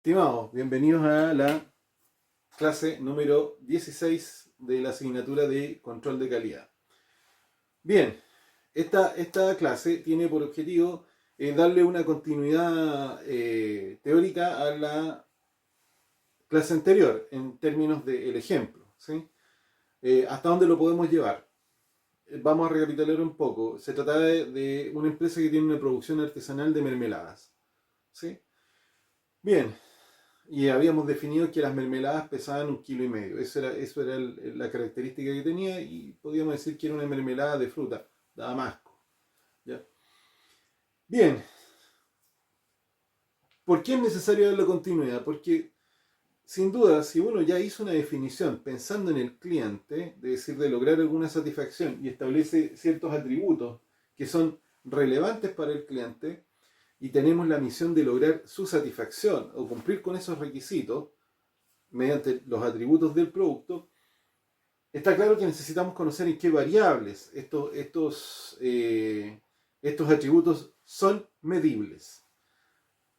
Estimados, bienvenidos a la clase número 16 de la asignatura de control de calidad. Bien, esta clase tiene por objetivo darle una continuidad teórica a la clase anterior en términos del ejemplo, ¿sí? ¿Hasta dónde lo podemos llevar? Vamos a recapitular un poco. Se trata de una empresa que tiene una producción artesanal de mermeladas, ¿sí? Bien, y habíamos definido que las mermeladas pesaban 1,5 kilos. Eso era la característica que tenía y podíamos decir que era una mermelada de fruta, de damasco. ¿Ya? Bien, ¿por qué es necesario darle continuidad? Porque sin duda, si uno ya hizo una definición pensando en el cliente, de decir, de lograr alguna satisfacción y establece ciertos atributos que son relevantes para el cliente, y tenemos la misión de lograr su satisfacción o cumplir con esos requisitos, mediante los atributos del producto, está claro que necesitamos conocer en qué variables estos atributos son medibles.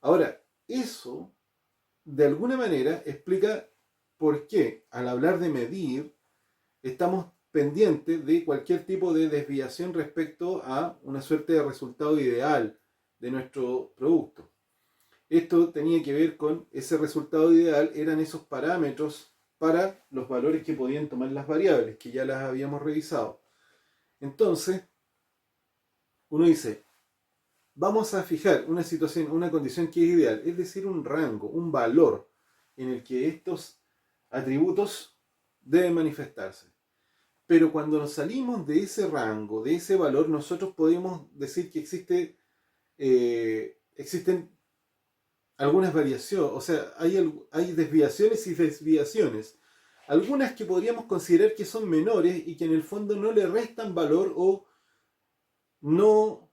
Ahora, eso de alguna manera explica por qué al hablar de medir estamos pendientes de cualquier tipo de desviación respecto a una suerte de resultado ideal de nuestro producto. Esto tenía que ver con ese resultado ideal, eran esos parámetros para los valores que podían tomar las variables, que ya las habíamos revisado. Entonces, uno dice, vamos a fijar una situación, una condición que es ideal, es decir, un rango, un valor en el que estos atributos deben manifestarse. Pero cuando nos salimos de ese rango, de ese valor, nosotros podemos decir que existen algunas variaciones, o sea, hay desviaciones y desviaciones. Algunas que podríamos considerar que son menores y que en el fondo no le restan valor o no,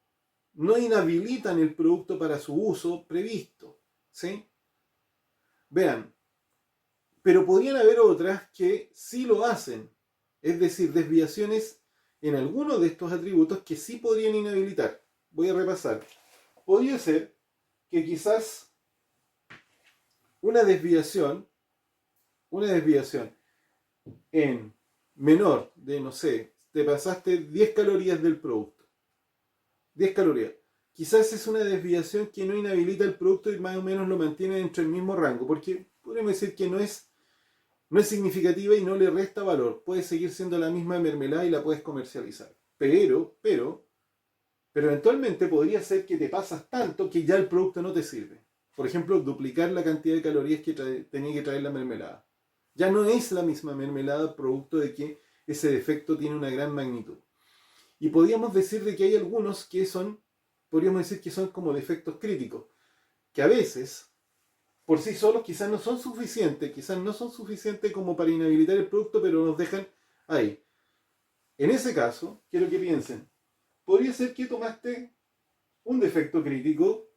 no inhabilitan el producto para su uso previsto. ¿Sí? Vean, pero podrían haber otras que sí lo hacen. Es decir, desviaciones en algunos de estos atributos que sí podrían inhabilitar. Voy a repasar. Podría ser que quizás una desviación, una desviación en menor de, no sé, te pasaste 10 calorías del producto. 10 calorías. Quizás es una desviación que no inhabilita el producto y más o menos lo mantiene dentro del mismo rango, porque podríamos decir que no es significativa y no le resta valor. Puede seguir siendo la misma mermelada y la puedes comercializar. Pero eventualmente podría ser que te pasas tanto que ya el producto no te sirve. Por ejemplo, duplicar la cantidad de calorías que tenía que traer la mermelada. Ya no es la misma mermelada producto de que ese defecto tiene una gran magnitud. Y podríamos decir de que hay algunos que podríamos decir que son como defectos críticos, que a veces, por sí solos, quizás no son suficientes como para inhabilitar el producto, pero nos dejan ahí. En ese caso, quiero que piensen, podría ser que tomaste un defecto crítico,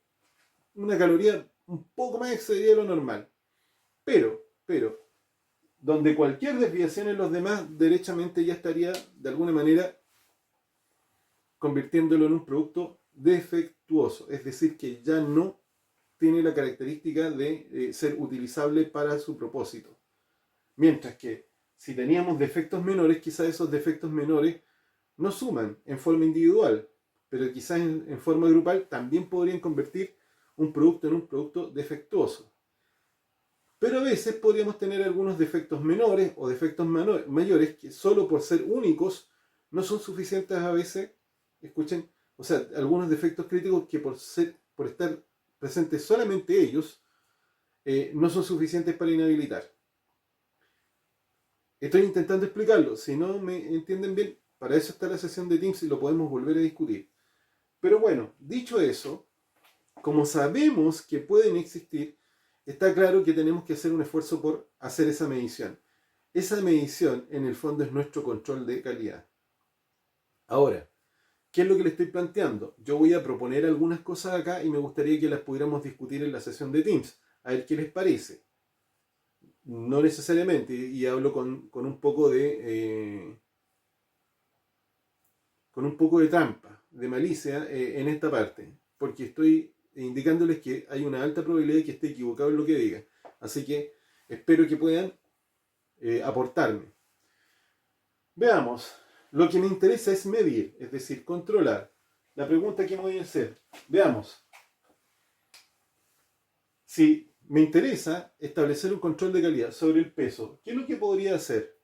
una caloría un poco más excedida de lo normal, pero, donde cualquier desviación en los demás derechamente ya estaría de alguna manera convirtiéndolo en un producto defectuoso, es decir, que ya no tiene la característica de ser utilizable para su propósito. Mientras que si teníamos defectos menores, quizás esos defectos menores no suman en forma individual, pero quizás en forma grupal también podrían convertir un producto en un producto defectuoso. Pero a veces podríamos tener algunos defectos menores o defectos mayores que solo por ser únicos no son suficientes a veces, escuchen, o sea, algunos defectos críticos que por estar presentes solamente ellos, no son suficientes para inhabilitar. Estoy intentando explicarlo, si no me entienden bien, para eso está la sesión de Teams y lo podemos volver a discutir. Pero bueno, dicho eso, como sabemos que pueden existir, está claro que tenemos que hacer un esfuerzo por hacer esa medición. Esa medición, en el fondo, es nuestro control de calidad. Ahora, ¿qué es lo que le estoy planteando? Yo voy a proponer algunas cosas acá y me gustaría que las pudiéramos discutir en la sesión de Teams. A ver qué les parece. No necesariamente, y hablo con un poco con un poco de trampa, de malicia en esta parte, porque estoy indicándoles que hay una alta probabilidad de que esté equivocado en lo que diga. Así que espero que puedan aportarme. Veamos, lo que me interesa es medir, es decir, controlar. La pregunta que me voy a hacer, veamos, si me interesa establecer un control de calidad sobre el peso, ¿qué es lo que podría hacer?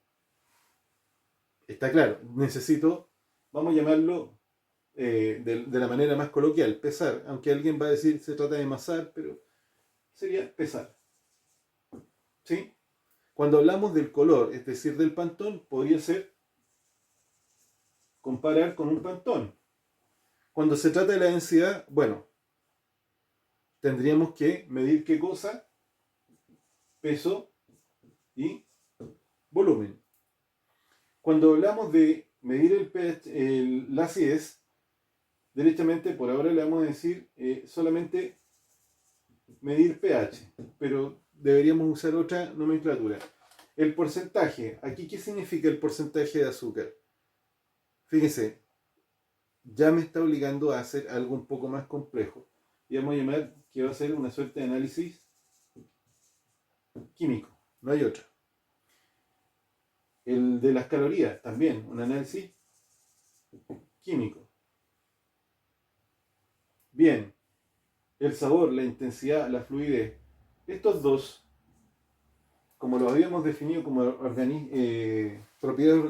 Está claro, necesito, vamos a llamarlo de la manera más coloquial, pesar, aunque alguien va a decir se trata de masar, pero sería pesar. ¿Sí? Cuando hablamos del color, es decir, del pantón, podría ser comparar con un pantón. Cuando se trata de la densidad, bueno, tendríamos que medir qué cosa, peso y volumen. Cuando hablamos de medir el pH, la acidez, derechamente por ahora le vamos a decir solamente medir pH, pero deberíamos usar otra nomenclatura. El porcentaje, aquí ¿qué significa el porcentaje de azúcar? Fíjense, ya me está obligando a hacer algo un poco más complejo. Y vamos a llamar que va a ser una suerte de análisis químico, no hay otro. El de las calorías, también, un análisis químico. Bien, el sabor, la intensidad, la fluidez. Estos dos, como los habíamos definido como propiedades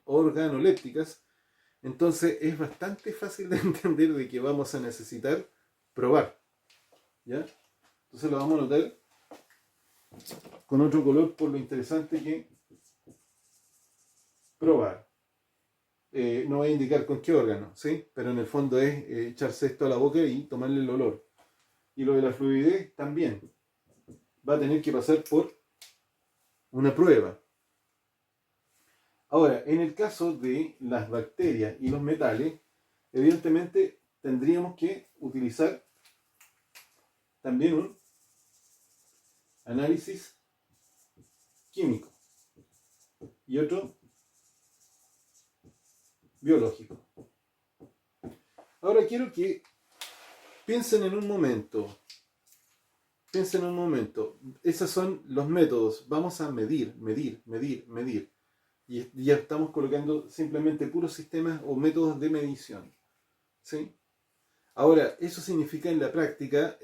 organolépticas, entonces es bastante fácil de entender de que vamos a necesitar probar. ¿Ya? Entonces lo vamos a anotar con otro color por lo interesante que probar. No voy a indicar con qué órgano, ¿sí? Pero en el fondo es echarse esto a la boca y tomarle el olor. Y lo de la fluidez también. Va a tener que pasar por una prueba. Ahora, en el caso de las bacterias y los metales, evidentemente tendríamos que utilizar también un análisis químico y otro biológico. Ahora quiero que piensen en un momento. Piensen un momento. Esos son los métodos. Vamos a medir. Y ya estamos colocando simplemente puros sistemas o métodos de medición. ¿Sí? Ahora, eso significa en la práctica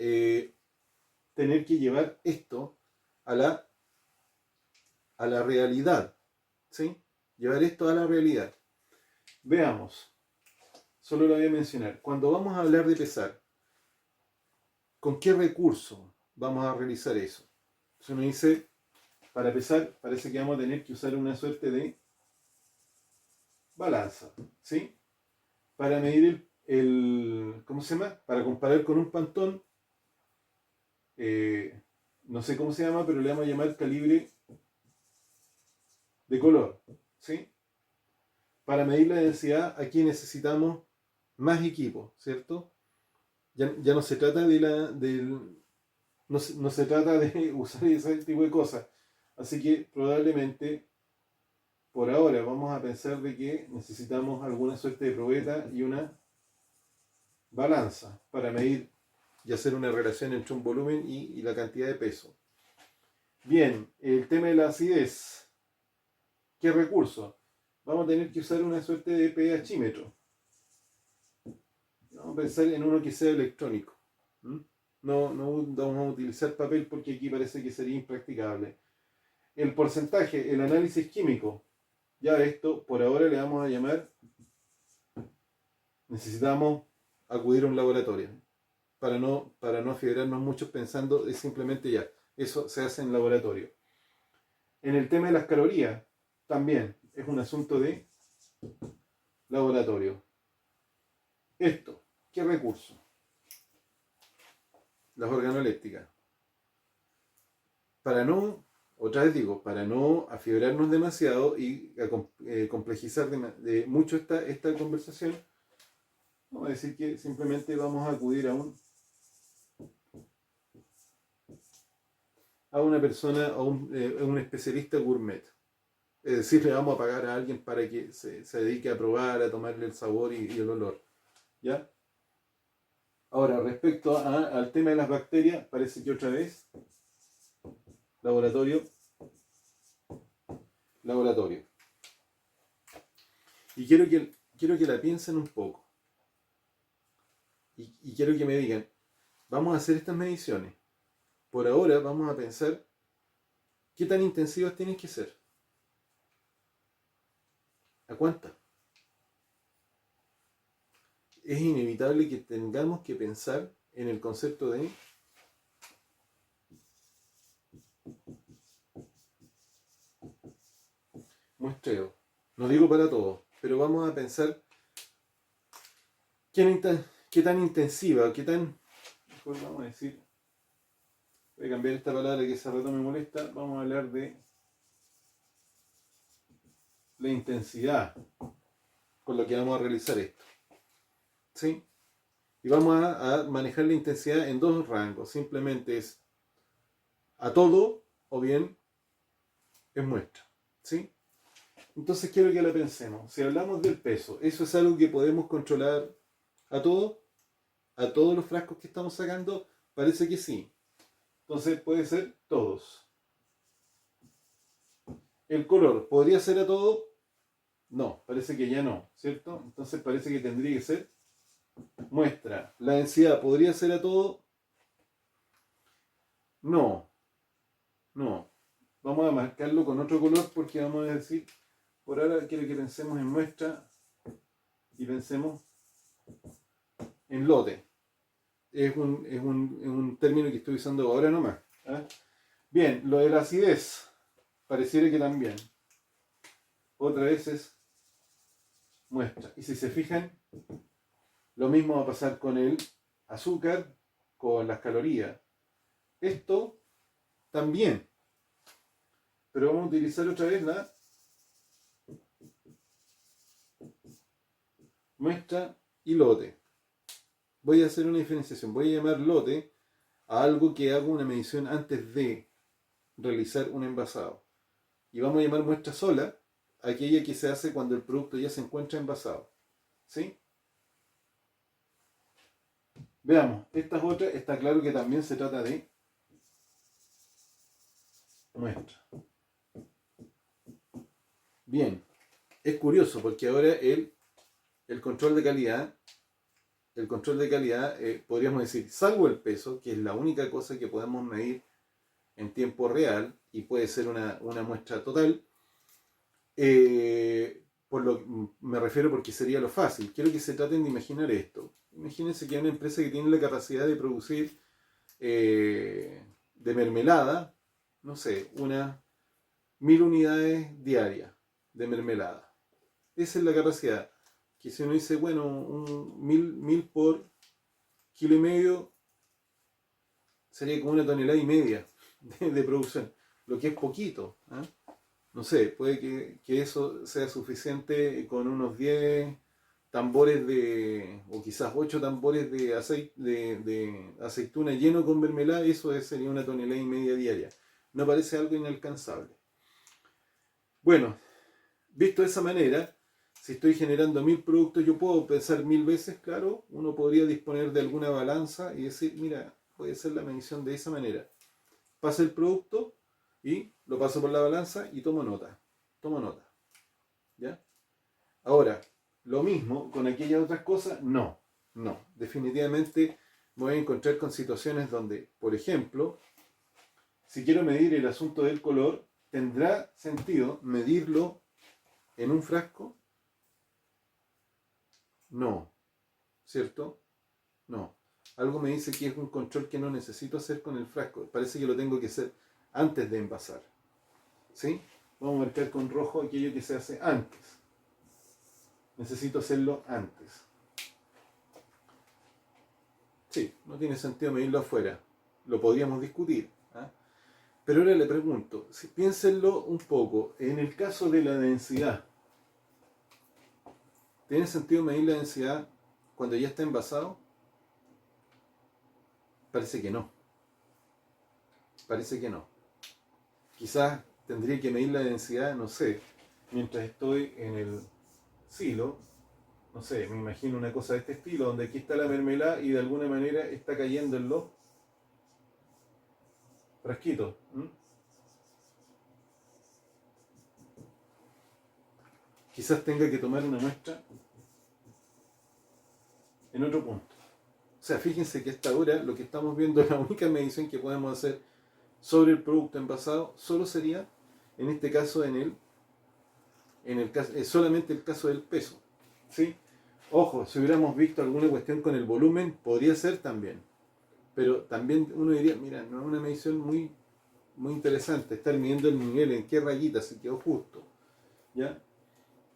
tener que llevar esto a la realidad. ¿Sí? Llevar esto a la realidad. Veamos. Solo lo voy a mencionar. Cuando vamos a hablar de pesar, ¿con qué recurso vamos a realizar eso? Se me dice, para pesar, parece que vamos a tener que usar una suerte de balanza, ¿sí? Para medir ¿cómo se llama? Para comparar con un pantón, no sé cómo se llama, pero le vamos a llamar calibre de color, ¿sí? Para medir la densidad, aquí necesitamos más equipo, ¿cierto? Ya no se trata no se trata de usar ese tipo de cosas. Así que probablemente por ahora vamos a pensar de que necesitamos alguna suerte de probeta y una balanza para medir y hacer una relación entre un volumen y la cantidad de peso. Bien, el tema de la acidez. ¿Qué recurso? Vamos a tener que usar una suerte de pHímetro. Vamos a pensar en uno que sea electrónico. No vamos a utilizar papel porque aquí parece que sería impracticable. El porcentaje, el análisis químico. Ya esto por ahora le vamos a llamar, necesitamos acudir a un laboratorio para no afiebrarnos mucho pensando es simplemente ya, eso se hace en laboratorio. En el tema de las calorías, también es un asunto de laboratorio. Esto, ¿qué recurso? Las organolépticas. Otra vez digo, para no afiebrarnos demasiado y complejizar de mucho esta conversación, vamos a decir que simplemente vamos a acudir a una persona, a un especialista gourmet. Es decir, le vamos a pagar a alguien para que se dedique a probar, a tomarle el sabor y el olor. ¿Ya? Ahora, respecto al tema de las bacterias, parece que otra vez, laboratorio, laboratorio. Y quiero que la piensen un poco. Y quiero que me digan, vamos a hacer estas mediciones. Por ahora vamos a pensar qué tan intensivas tienen que ser. ¿A cuántas? Es inevitable que tengamos que pensar en el concepto de muestreo. No digo para todos, pero vamos a pensar qué tan intensiva, qué tan, mejor vamos a decir, voy a cambiar esta palabra que hace rato me molesta, vamos a hablar de la intensidad con lo que vamos a realizar esto. ¿Sí? Y vamos a manejar la intensidad en dos rangos, simplemente es a todo o bien es muestra. ¿Sí? Entonces quiero que la pensemos. Si hablamos del peso, ¿eso es algo que podemos controlar a todo? ¿A todos los frascos que estamos sacando? Parece que sí. Entonces puede ser todos. ¿El color podría ser a todo? No, parece que ya no, ¿cierto? Entonces parece que tendría que ser muestra. ¿La densidad podría ser a todo? No, no. Vamos a marcarlo con otro color porque vamos a decir, por ahora quiero que pensemos en muestra y pensemos en lote. Es un término que estoy usando ahora nomás. ¿Eh? Bien, lo de la acidez, pareciera que también. Otra vez es muestra. Y si se fijan, lo mismo va a pasar con el azúcar, con las calorías. Esto también. Pero vamos a utilizar otra vez la muestra y lote. Voy a hacer una diferenciación. Voy a llamar lote a algo que hago una medición antes de realizar un envasado. Y vamos a llamar muestra sola a aquella que se hace cuando el producto ya se encuentra envasado. ¿Sí? Veamos, estas otras, está claro que también se trata de muestra. Bien, es curioso porque ahora el control de calidad, podríamos decir, salvo el peso, que es la única cosa que podemos medir en tiempo real y puede ser una muestra total, por lo me refiero porque sería lo fácil. Quiero que se traten de imaginar esto. Imagínense que hay una empresa que tiene la capacidad de producir de mermelada, no sé, unas 1000 unidades diarias de mermelada. Esa es la capacidad. Que si uno dice, bueno, mil por kilo y medio, sería como 1,5 toneladas de producción, lo que es poquito. ¿Eh? No sé, puede que eso sea suficiente con unos 10 tambores o quizás 8 tambores de aceituna lleno con mermelada, eso sería 1,5 toneladas diaria. No parece algo inalcanzable. Bueno, visto de esa manera, si estoy generando 1000 productos, yo puedo pensar 1000 veces, claro, uno podría disponer de alguna balanza y decir, mira, voy a hacer la medición de esa manera. Pasa el producto y lo paso por la balanza y tomo nota. Tomo nota. ¿Ya? Ahora, lo mismo con aquellas otras cosas, no. No. Definitivamente me voy a encontrar con situaciones donde, por ejemplo, si quiero medir el asunto del color, ¿tendrá sentido medirlo en un frasco? No. ¿Cierto? No. Algo me dice que es un control que no necesito hacer con el frasco. Parece que lo tengo que hacer antes de envasar. ¿Sí? Vamos a marcar con rojo aquello que se hace antes. Necesito hacerlo antes. Sí, no tiene sentido medirlo afuera. Lo podríamos discutir. ¿Ah? Pero ahora le pregunto, si piénsenlo un poco, en el caso de la densidad, ¿tiene sentido medir la densidad cuando ya está envasado? Parece que no. Parece que no. Quizás tendría que medir la densidad, no sé, mientras estoy en el silo, no sé, me imagino una cosa de este estilo, donde aquí está la mermelada y de alguna manera está cayendo en los frasquitos. Quizás tenga que tomar una muestra en otro punto. O sea, fíjense que hasta ahora lo que estamos viendo, la única medición que podemos hacer sobre el producto envasado solo sería, en este caso, solamente el caso del peso. ¿Sí? Ojo, si hubiéramos visto alguna cuestión con el volumen, podría ser también. Pero también uno diría, mira, no es una medición muy, muy interesante, estar midiendo el nivel, en qué rayita se quedó justo. ¿Ya?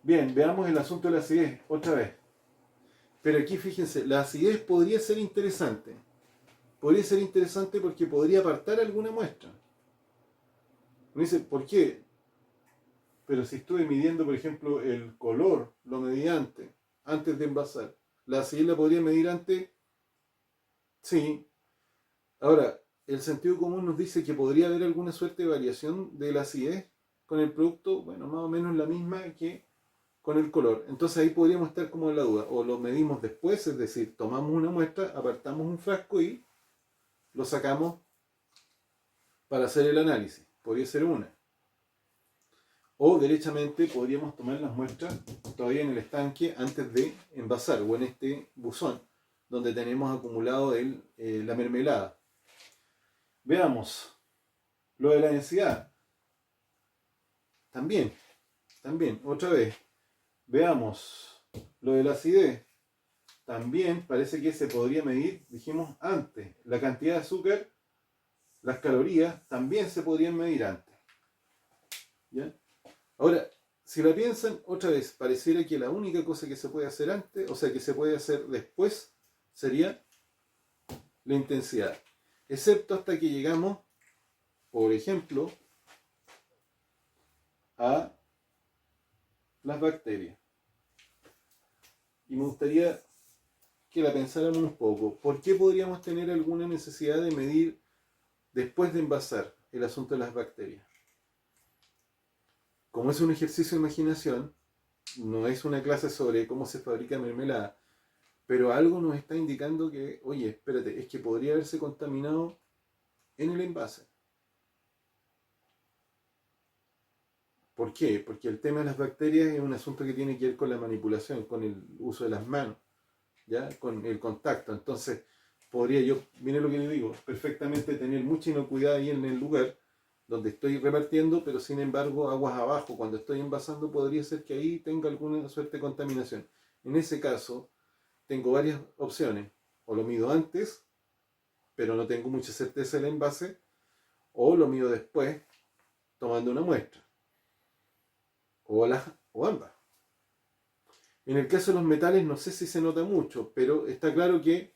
Bien, veamos el asunto de la acidez otra vez. Pero aquí fíjense, la acidez podría ser interesante. Podría ser interesante porque podría apartar alguna muestra. Me dice, ¿por qué? Pero si estuve midiendo, por ejemplo, el color, lo medí antes de envasar. ¿La acidez la podría medir antes? Sí. Ahora, el sentido común nos dice que podría haber alguna suerte de variación de la acidez con el producto, bueno, más o menos la misma que con el color. Entonces ahí podríamos estar como en la duda. O lo medimos después, es decir, tomamos una muestra, apartamos un frasco y lo sacamos para hacer el análisis. Podría ser una. O derechamente podríamos tomar las muestras todavía en el estanque antes de envasar o en este buzón donde tenemos acumulado la mermelada. Veamos lo de la densidad. También, otra vez. Veamos lo de la acidez. También parece que se podría medir, dijimos antes, la cantidad de azúcar, las calorías, también se podrían medir antes. ¿Ya? Ahora, si la piensan, otra vez, pareciera que la única cosa que se puede hacer antes, o sea, que se puede hacer después, sería la intensidad. Excepto hasta que llegamos, por ejemplo, a las bacterias. Y me gustaría que la pensáramos un poco. ¿Por qué podríamos tener alguna necesidad de medir después de envasar el asunto de las bacterias? Como es un ejercicio de imaginación, no es una clase sobre cómo se fabrica mermelada, pero algo nos está indicando que, oye, espérate, es que podría haberse contaminado en el envase. ¿Por qué? Porque el tema de las bacterias es un asunto que tiene que ver con la manipulación, con el uso de las manos, ¿ya? Con el contacto. Entonces, podría yo, miren lo que le digo, perfectamente tener mucha inocuidad ahí en el lugar donde estoy repartiendo, pero sin embargo, aguas abajo, cuando estoy envasando, podría ser que ahí tenga alguna suerte de contaminación. En ese caso, tengo varias opciones. O lo mido antes, pero no tengo mucha certeza del envase, o lo mido después, tomando una muestra. O ambas. En el caso de los metales no sé si se nota mucho, pero está claro que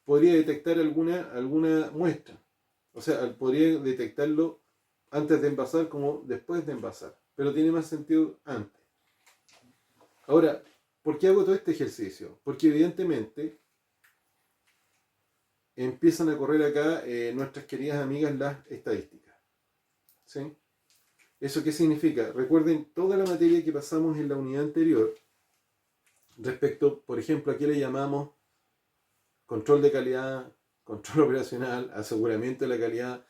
podría detectar alguna muestra. O sea, podría detectarlo antes de envasar como después de envasar. Pero tiene más sentido antes. Ahora, ¿por qué hago todo este ejercicio? Porque evidentemente empiezan a correr acá nuestras queridas amigas las estadísticas. ¿Sí? ¿Eso qué significa? Recuerden toda la materia que pasamos en la unidad anterior respecto, por ejemplo, a qué le llamamos control de calidad, control operacional, aseguramiento de la calidad,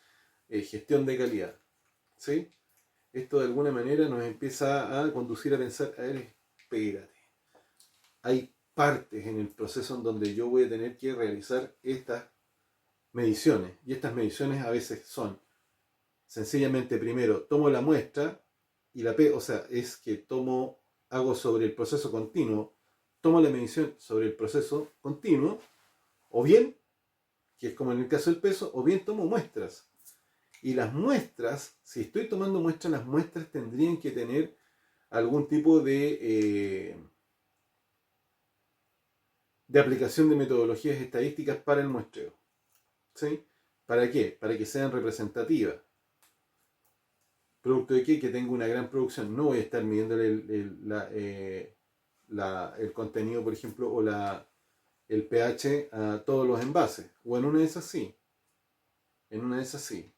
gestión de calidad. ¿Sí? Esto de alguna manera nos empieza a conducir a pensar, a ver, espérate. Hay partes en el proceso en donde yo voy a tener que realizar estas mediciones. Y estas mediciones a veces son sencillamente, primero, tomo la muestra y o sea, es que hago sobre el proceso continuo, tomo la medición sobre el proceso continuo, o bien, que es como en el caso del peso, o bien tomo muestras. Y las muestras, si estoy tomando muestras, las muestras tendrían que tener algún tipo de aplicación de metodologías estadísticas para el muestreo. ¿Sí? ¿Para qué? Para que sean representativas. ¿Producto de qué? Que tenga una gran producción. No voy a estar midiendo el contenido, por ejemplo, o el pH a todos los envases. O en una de esas sí. En una de esas sí.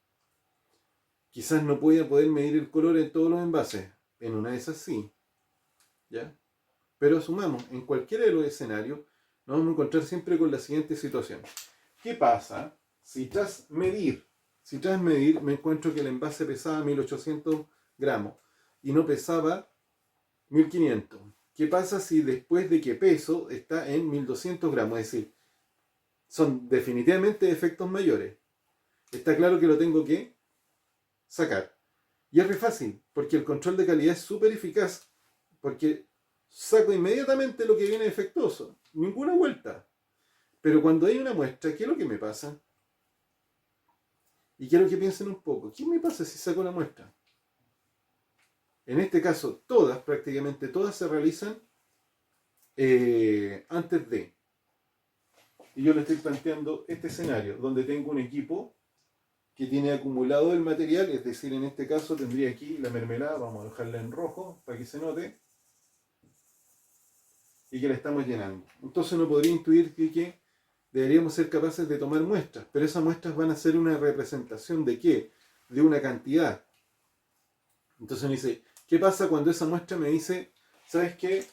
Quizás no voy a poder medir el color en todos los envases. En una de esas sí. ¿Ya? Pero asumamos, en cualquiera de los escenarios, nos vamos a encontrar siempre con la siguiente situación. ¿Qué pasa si tras medir me encuentro que el envase pesaba 1800 gramos y no pesaba 1500? ¿Qué pasa si después de que peso está en 1200 gramos? Es decir, son definitivamente efectos mayores. Está claro que lo tengo que sacar. Y es re fácil, porque el control de calidad es súper eficaz, porque saco inmediatamente lo que viene defectuoso. Ninguna vuelta. Pero cuando hay una muestra, ¿qué es lo que me pasa? Y quiero que piensen un poco. ¿Qué me pasa si saco la muestra? En este caso, prácticamente todas se realizan antes de. Y yo le estoy planteando este escenario, donde tengo un equipo que tiene acumulado el material, es decir, en este caso tendría aquí la mermelada, vamos a dejarla en rojo para que se note, y que la estamos llenando. Entonces uno podría intuir que deberíamos ser capaces de tomar muestras, pero esas muestras van a ser una representación de ¿qué? De una cantidad. Entonces uno dice, ¿qué pasa cuando esa muestra me dice, ¿sabes qué?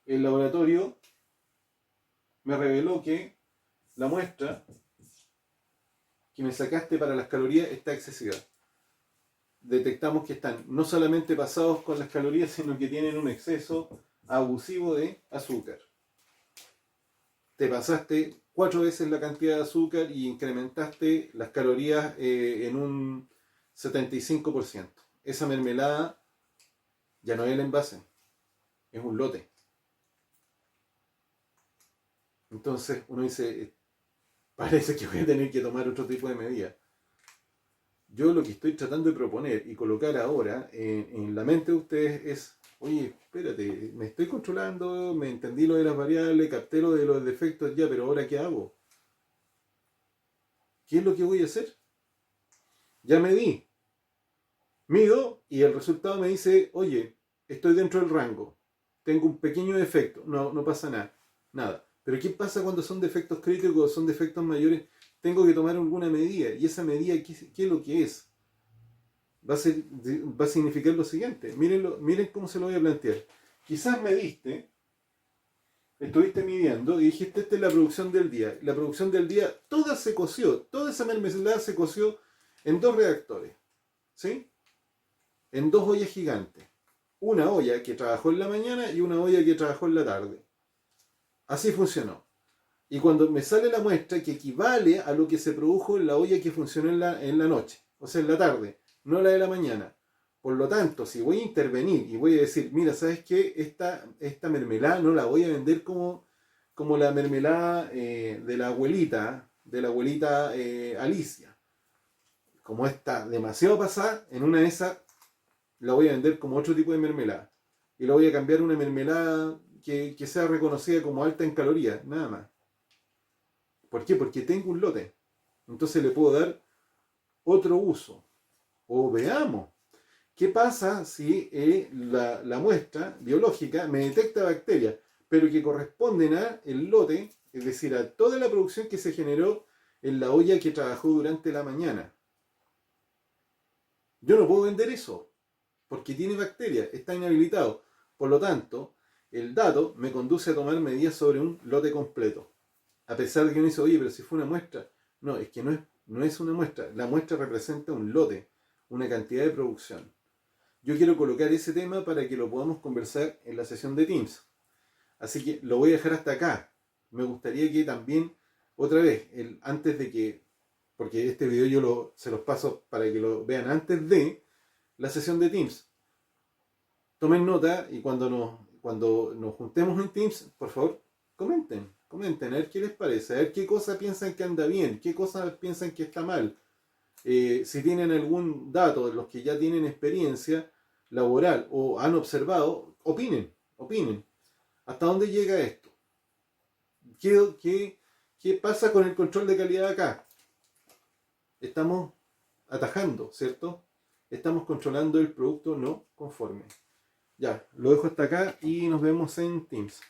El laboratorio me reveló que la muestra que me sacaste para las calorías está excesiva. Detectamos que están no solamente pasados con las calorías, sino que tienen un exceso abusivo de azúcar. Te pasaste 4 veces la cantidad de azúcar y incrementaste las calorías en un 75%. Esa mermelada ya no es el envase, es un lote. Entonces uno dice, parece que voy a tener que tomar otro tipo de medida. Yo lo que estoy tratando de proponer y colocar ahora en la mente de ustedes es, oye, espérate, me estoy controlando, me entendí lo de las variables, capté lo de los defectos ya, pero ahora ¿qué hago? ¿Qué es lo que voy a hacer? Ya medí, mido y el resultado me dice, oye, estoy dentro del rango, tengo un pequeño defecto, no pasa nada. Pero ¿qué pasa cuando son defectos críticos, son defectos mayores? Tengo que tomar alguna medida, y esa medida, ¿qué es lo que es? Va a significar lo siguiente, miren cómo se lo voy a plantear. Quizás estuviste midiendo y dijiste, esta es la producción del día. La producción del día, toda se coció, toda esa mermelada se coció en 2 reactores, ¿sí? En 2 ollas gigantes. Una olla que trabajó en la mañana y una olla que trabajó en la tarde. Así funcionó. Y cuando me sale la muestra que equivale a lo que se produjo en la olla que funcionó en la noche, o sea, en la tarde, no la de la mañana. Por lo tanto, si voy a intervenir y voy a decir, mira, ¿sabes qué? Esta mermelada no la voy a vender como la mermelada de la abuelita Alicia. Como está demasiado pasada, en una de esas la voy a vender como otro tipo de mermelada. Y la voy a cambiar a una mermelada que sea reconocida como alta en calorías, nada más. ¿Por qué? Porque tengo un lote. Entonces le puedo dar otro uso. O veamos, ¿qué pasa si la muestra biológica me detecta bacterias, pero que corresponden a el lote, es decir, a toda la producción que se generó en la olla que trabajó durante la mañana? Yo no puedo vender eso, porque tiene bacterias, está inhabilitado. Por lo tanto, el dato me conduce a tomar medidas sobre un lote completo. A pesar de que uno dice, oye, pero si fue una muestra. No, es que no es una muestra. La muestra representa un lote, una cantidad de producción. Yo quiero colocar ese tema para que lo podamos conversar en la sesión de Teams. Así que lo voy a dejar hasta acá. Me gustaría que también, otra vez, antes de que, porque este video se los paso para que lo vean antes de la sesión de Teams. Tomen nota y cuando nos juntemos en Teams, por favor, comenten, a ver qué les parece, a ver qué cosas piensan que anda bien, qué cosas piensan que está mal. Si tienen algún dato de los que ya tienen experiencia laboral o han observado, opinen. ¿Hasta dónde llega esto? ¿Qué pasa con el control de calidad acá? Estamos atajando, ¿cierto? Estamos controlando el producto no conforme. Ya, lo dejo hasta acá y nos vemos en Teams.